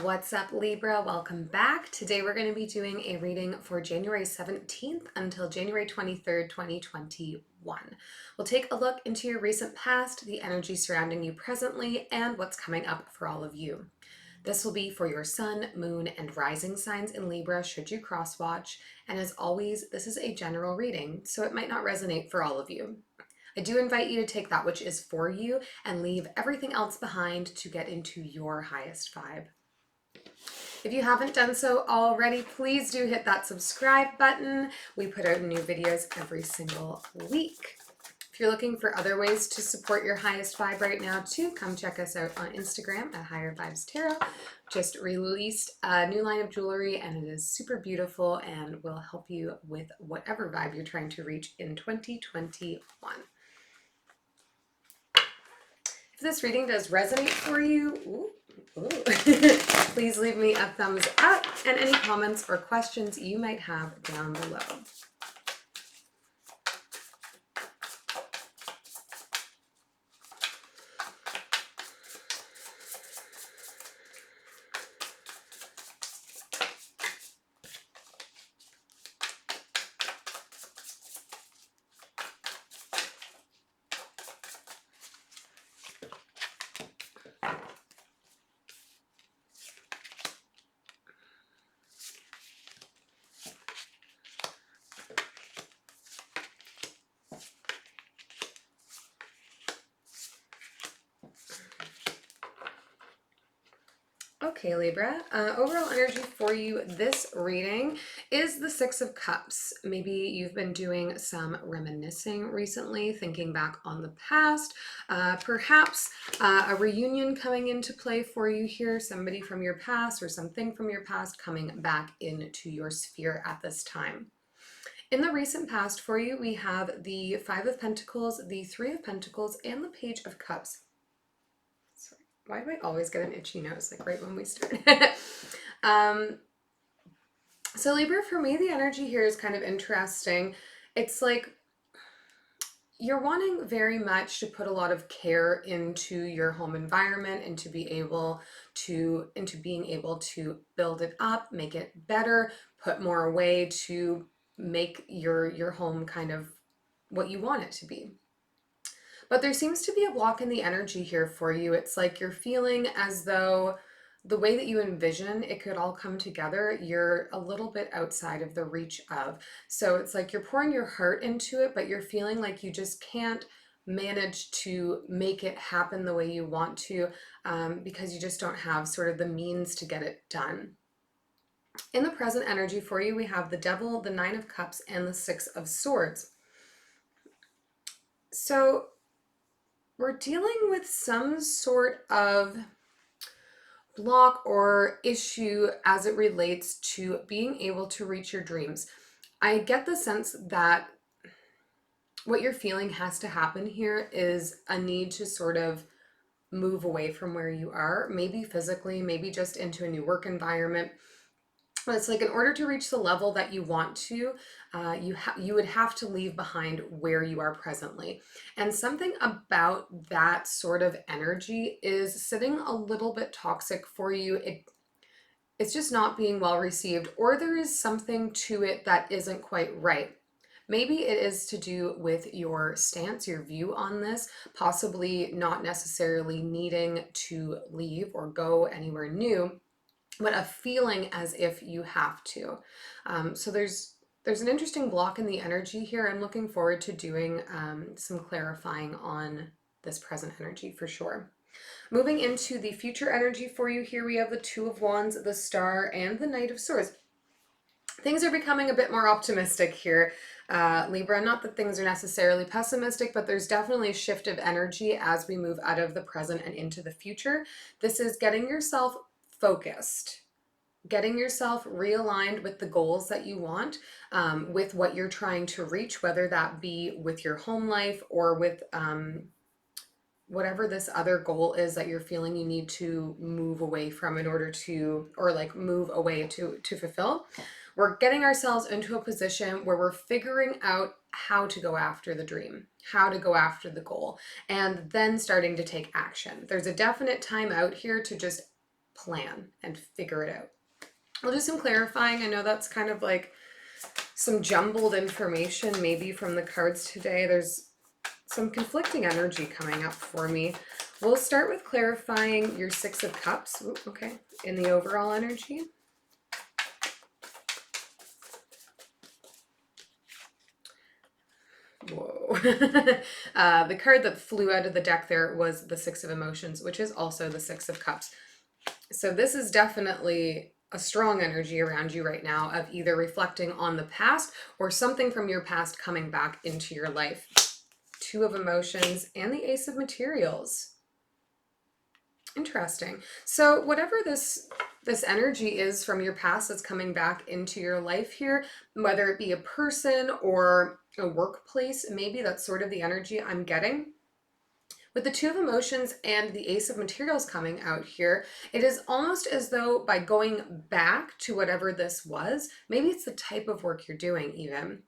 What's up, Libra? Welcome back. Today we're going to be doing a reading for January 17th until January 23rd, 2021. We'll take a look into your recent past, the energy surrounding you presently, and what's coming up for all of you. This will be for your sun, moon, and rising signs in Libra should you cross-watch. And as always, this is a general reading, so it might not resonate for all of you. I do invite you to take that which is for you and leave everything else behind to get into your highest vibe. If you haven't done so already, please do hit that subscribe button. We put out new videos every single week. If you're looking for other ways to support your highest vibe right now too, come check us out on Instagram at highervibestarot. Just released a new line of jewelry and it is super beautiful and will help you with whatever vibe you're trying to reach in 2021. If this reading does resonate for you, please leave me a thumbs up and any comments or questions you might have down below. Okay, Libra, overall energy for you this reading is the Six of Cups. Maybe you've been doing some reminiscing recently, thinking back on the past, perhaps a reunion coming into play for you here, somebody from your past or something from your past coming back into your sphere at this time. In the recent past for you, we have the Five of Pentacles, the Three of Pentacles, and the Page of Cups. Why do I always get an itchy nose, like right when we start? So Libra, for me, the energy here is kind of interesting. It's like you're wanting very much to put a lot of care into your home environment and to be able to, being able to build it up, make it better, put more away to make your home kind of what you want it to be. But there seems to be a block in the energy here for you. It's like you're feeling as though the way that you envision it could all come together, you're a little bit outside of the reach of. So it's like you're pouring your heart into it, but you're feeling like you just can't manage to make it happen the way you want to because you just don't have sort of the means to get it done. In the present energy for you, we have the Devil, the Nine of Cups, and the Six of Swords. So we're dealing with some sort of block or issue as it relates to being able to reach your dreams. I get the sense that what you're feeling has to happen here is a need to sort of move away from where you are, maybe physically, maybe just into a new work environment. But it's like in order to reach the level that you want to, you would have to leave behind where you are presently. And something about that sort of energy is sitting a little bit toxic for you. It's just not being well received, or there is something to it that isn't quite right. Maybe it is to do with your stance, your view on this, possibly not necessarily needing to leave or go anywhere new, but a feeling as if you have to. So there's an interesting block in the energy here. I'm looking forward to doing some clarifying on this present energy for sure. Moving into the future energy for you here, we have the Two of Wands, the Star, and the Knight of Swords. Things are becoming a bit more optimistic here, Libra. Not that things are necessarily pessimistic, but there's definitely a shift of energy as we move out of the present and into the future. This is getting yourself focused, getting yourself realigned with the goals that you want, with what you're trying to reach, whether that be with your home life or with whatever this other goal is that you're feeling you need to move away from in order to, or like move away to fulfill. We're getting ourselves into a position where we're figuring out how to go after the dream, how to go after the goal, and then starting to take action. There's a definite time out here to just plan and figure it out. We'll do some clarifying. I know that's kind of like some jumbled information maybe from the cards today. There's some conflicting energy coming up for me. We'll start with clarifying your Six of Cups. Ooh, okay, in the overall energy. Whoa. The card that flew out of the deck there was the Six of Emotions, which is also the Six of Cups. So this is definitely a strong energy around you right now of either reflecting on the past or something from your past coming back into your life. Two of Emotions and the Ace of Materials. Interesting. So whatever this energy is from your past that's coming back into your life here, whether it be a person or a workplace, maybe that's sort of the energy I'm getting. With the Two of Emotions and the Ace of Materials coming out here, it is almost as though by going back to whatever this was, maybe it's the type of work you're doing even,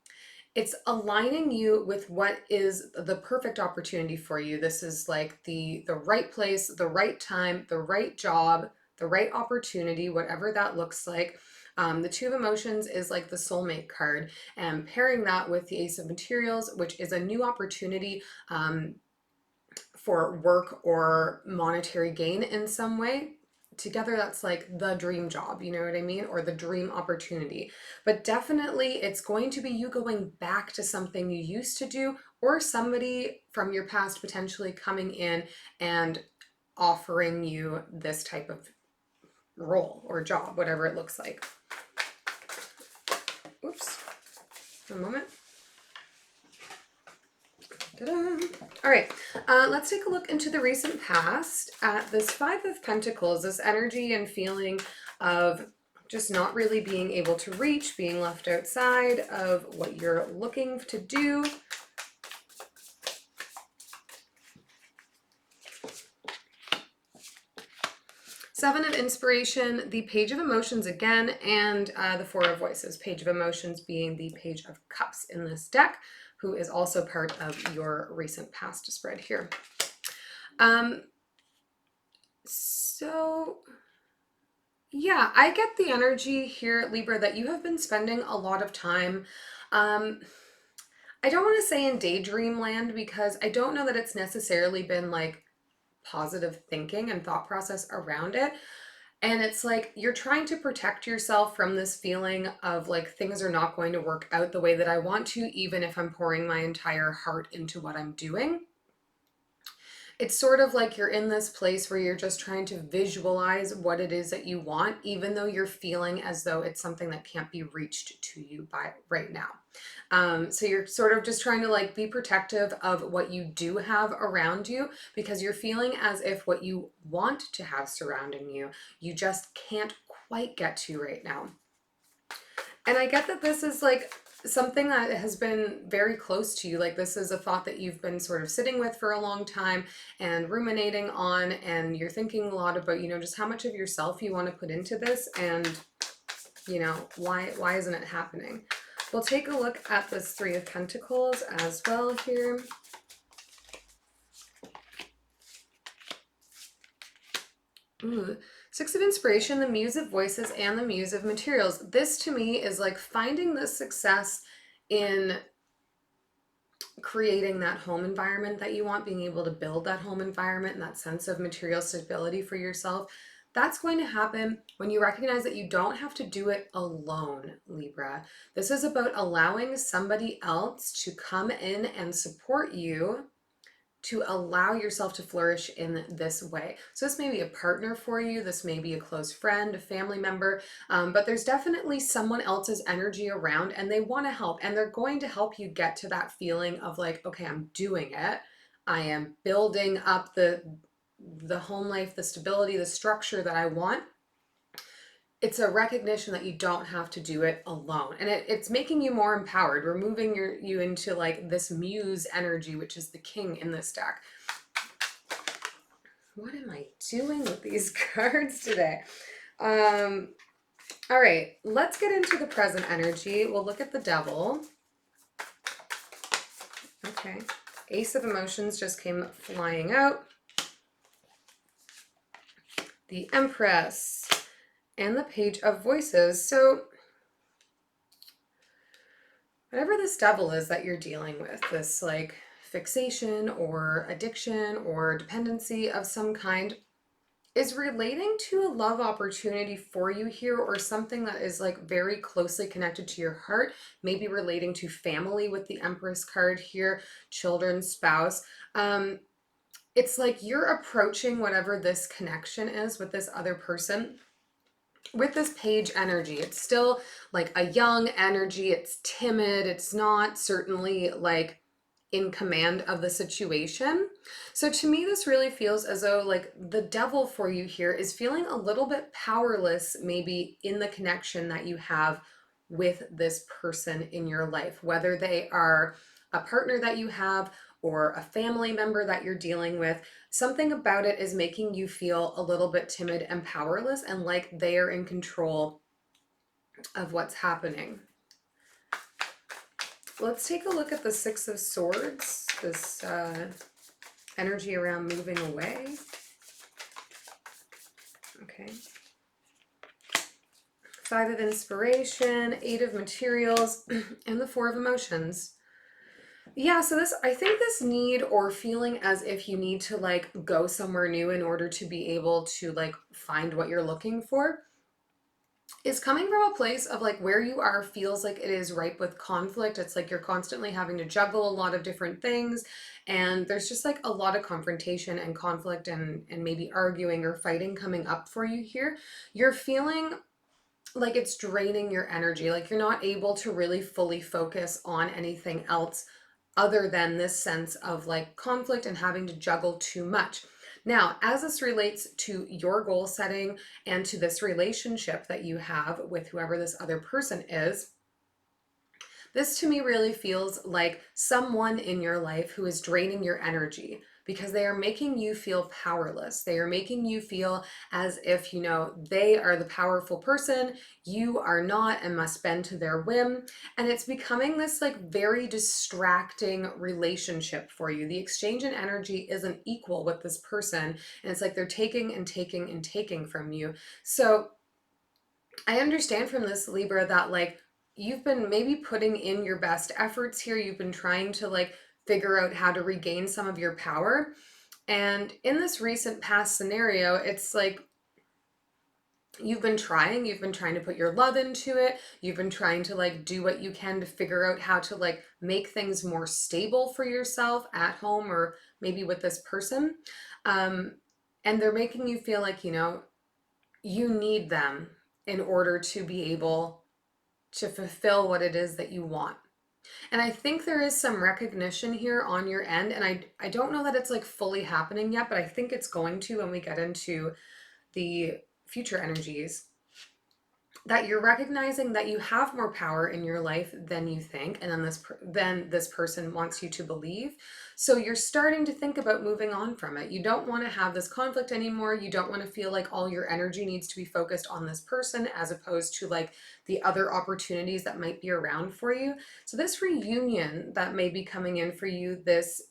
it's aligning you with what is the perfect opportunity for you. This is like the right place, the right time, the right job, the right opportunity, whatever that looks like. The Two of Emotions is like the soulmate card, and pairing that with the Ace of Materials, which is a new opportunity for work or monetary gain in some way. Together, that's like the dream job, you know what I mean? Or the dream opportunity. But definitely it's going to be you going back to something you used to do, or somebody from your past potentially coming in and offering you this type of role or job, whatever it looks like. Oops, a moment. Ta-da. All right, let's take a look into the recent past at this Five of Pentacles, this energy and feeling of just not really being able to reach, being left outside of what you're looking to do. Seven of Inspiration, the Page of Emotions again, and the Four of Voices. Page of Emotions being the Page of Cups in this deck, who is also part of your recent past spread here. So yeah, I get the energy here, Libra, that you have been spending a lot of time, I don't want to say in daydream land, because I don't know that it's necessarily been like positive thinking and thought process around it. And it's like you're trying to protect yourself from this feeling of like things are not going to work out the way that I want to, even if I'm pouring my entire heart into what I'm doing. It's sort of like you're in this place where you're just trying to visualize what it is that you want, even though you're feeling as though it's something that can't be reached to you by right now. So you're sort of just trying to like be protective of what you do have around you, because you're feeling as if what you want to have surrounding you, you just can't quite get to right now. And I get that this is like something that has been very close to you. Like this is a thought that you've been sort of sitting with for a long time and ruminating on, and you're thinking a lot about, you know, just how much of yourself you want to put into this, and you know, why isn't it happening? We'll take a look at this Three of Pentacles as well here. Ooh. Six of Inspiration, the Muse of Voices, and the Muse of Materials. This to me is like finding the success in creating that home environment that you want, being able to build that home environment and that sense of material stability for yourself. That's going to happen when you recognize that you don't have to do it alone, Libra. This is about allowing somebody else to come in and support you, to allow yourself to flourish in this way. So this may be a partner for you, this may be a close friend, a family member, but there's definitely someone else's energy around, and they want to help, and they're going to help you get to that feeling of like, okay, I'm doing it. I am building up the home life, the stability, the structure that I want. It's a recognition that you don't have to do it alone, and it's making you more empowered. We're moving you into like this muse energy, which is the king in this deck. What am I doing with these cards today? All right, let's get into the present energy. We'll look at the devil. Okay, Ace of Emotions just came flying out. the Empress, and the Page of Voices. So whatever this devil is that you're dealing with, this like fixation or addiction or dependency of some kind, is relating to a love opportunity for you here, or something that is like very closely connected to your heart, maybe relating to family with the Empress card here, children, spouse. It's like you're approaching whatever this connection is with this other person with this page energy. It's still like a young energy. It's timid. It's not certainly like in command of the situation. So to me, this really feels as though like the devil for you here is feeling a little bit powerless, maybe in the connection that you have with this person in your life, whether they are a partner that you have or a family member that you're dealing with. Something about it is making you feel a little bit timid and powerless, and like they are in control of what's happening. Let's take a look at the Six of Swords, this energy around moving away. Okay. Five of Inspiration, Eight of Materials, and the Four of Emotions. Yeah, so this, I think this need or feeling as if you need to like go somewhere new in order to be able to like find what you're looking for is coming from a place of like where you are feels like it is ripe with conflict. It's like you're constantly having to juggle a lot of different things, and there's just like a lot of confrontation and conflict and maybe arguing or fighting coming up for you here. You're feeling like it's draining your energy, like you're not able to really fully focus on anything else other than this sense of like conflict and having to juggle too much. Now, as this relates to your goal setting and to this relationship that you have with whoever this other person is, this to me really feels like someone in your life who is draining your energy because they are making you feel powerless. They are making you feel as if, you know, they are the powerful person, you are not and must bend to their whim. And it's becoming this like very distracting relationship for you. The exchange in energy isn't equal with this person. And it's like they're taking and taking and taking from you. So I understand from this, Libra, that like you've been maybe putting in your best efforts here. You've been trying to like figure out how to regain some of your power. And in this recent past scenario, it's like you've been trying to put your love into it. You've been trying to like do what you can to figure out how to like make things more stable for yourself at home or maybe with this person. And they're making you feel like, you know, you need them in order to be able to fulfill what it is that you want. And I think there is some recognition here on your end. And I don't know that it's like fully happening yet, but I think it's going to when we get into the future energies, that you're recognizing that you have more power in your life than you think, and then this person wants you to believe. So you're starting to think about moving on from it. You don't want to have this conflict anymore. You don't want to feel like all your energy needs to be focused on this person as opposed to like the other opportunities that might be around for you. So this reunion that may be coming in for you, this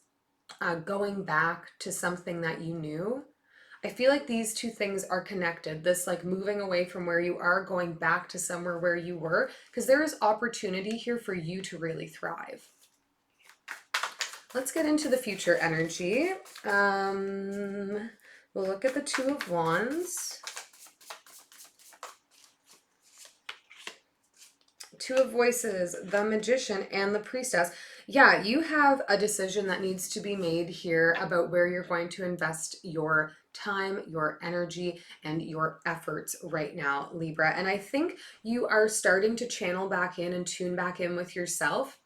going back to something that you knew, I feel like these two things are connected. This like moving away from where you are, going back to somewhere where you were, because there is opportunity here for you to really thrive. Let's get into the future energy. We'll look at the Two of Wands. Two of Voices, the Magician, and the Priestess. Yeah, you have a decision that needs to be made here about where you're going to invest your time, your energy, and your efforts right now, Libra. And I think you are starting to channel back in and tune back in with yourself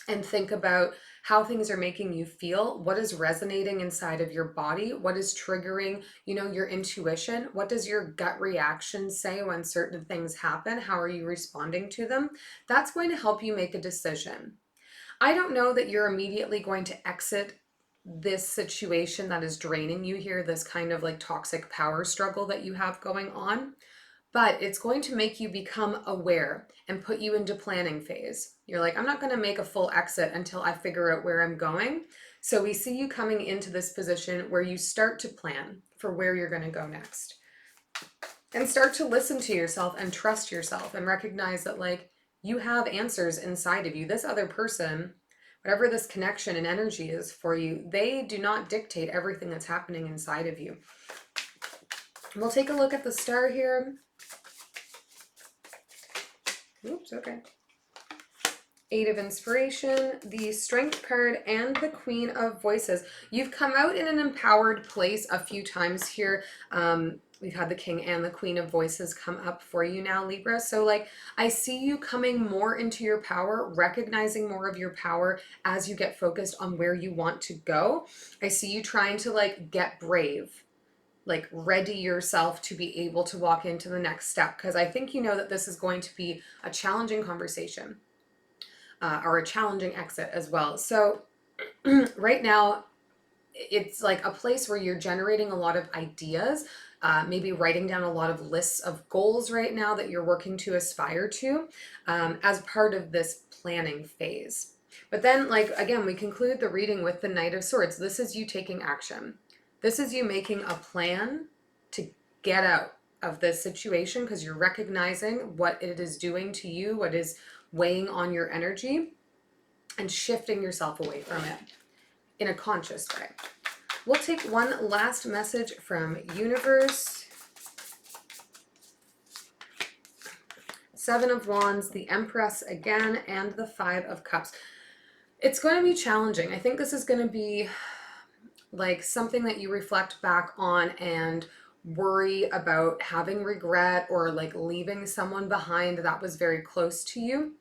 and think about how things are making you feel, what is resonating inside of your body, what is triggering, you know, your intuition, what does your gut reaction say when certain things happen, how are you responding to them? That's going to help you make a decision. I don't know that you're immediately going to exit this situation that is draining you here, this kind of like toxic power struggle that you have going on, but it's going to make you become aware and put you into planning phase. You're like, I'm not going to make a full exit until I figure out where I'm going. So we see you coming into this position where you start to plan for where you're going to go next. And start to listen to yourself and trust yourself and recognize that, like, you have answers inside of you. This other person, whatever this connection and energy is for you, they do not dictate everything that's happening inside of you. We'll take a look at the star here. Oops, okay. Eight of Inspiration, the Strength card, and the Queen of Voices. You've come out in an empowered place a few times here. We've had the King and the Queen of Voices come up for you now, Libra. So, like, I see you coming more into your power, recognizing more of your power as you get focused on where you want to go. I see you trying to, like, get brave, like, ready yourself to be able to walk into the next step, because I think you know that this is going to be a challenging conversation. Or a challenging exit as well. So right now, it's like a place where you're generating a lot of ideas, maybe writing down a lot of lists of goals right now that you're working to aspire to as part of this planning phase. But then, like, again, we conclude the reading with the Knight of Swords. This is you taking action. This is you making a plan to get out of this situation because you're recognizing what it is doing to you, what is weighing on your energy, and shifting yourself away from it in a conscious way. We'll take one last message from Universe. Seven of Wands, the Empress again, and the Five of Cups. It's going to be challenging. I think this is going to be like something that you reflect back on and worry about having regret or like leaving someone behind that was very close to you.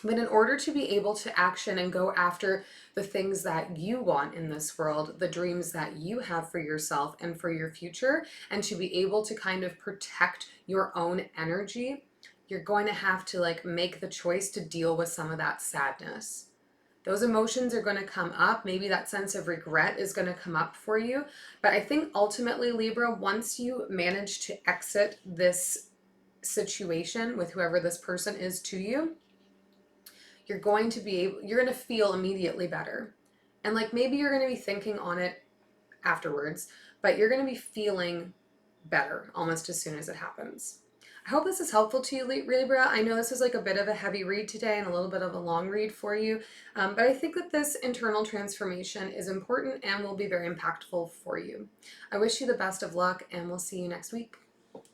But in order to be able to action and go after the things that you want in this world, the dreams that you have for yourself and for your future, and to be able to kind of protect your own energy, you're going to have to like make the choice to deal with some of that sadness. Those emotions are going to come up. Maybe that sense of regret is going to come up for you. But I think ultimately, Libra, once you manage to exit this situation with whoever this person is to you, you're going to feel immediately better. And like maybe you're going to be thinking on it afterwards, but you're going to be feeling better almost as soon as it happens. I hope this is helpful to you, Libra. I know this was like a bit of a heavy read today and a little bit of a long read for you, but I think that this internal transformation is important and will be very impactful for you. I wish you the best of luck, and we'll see you next week.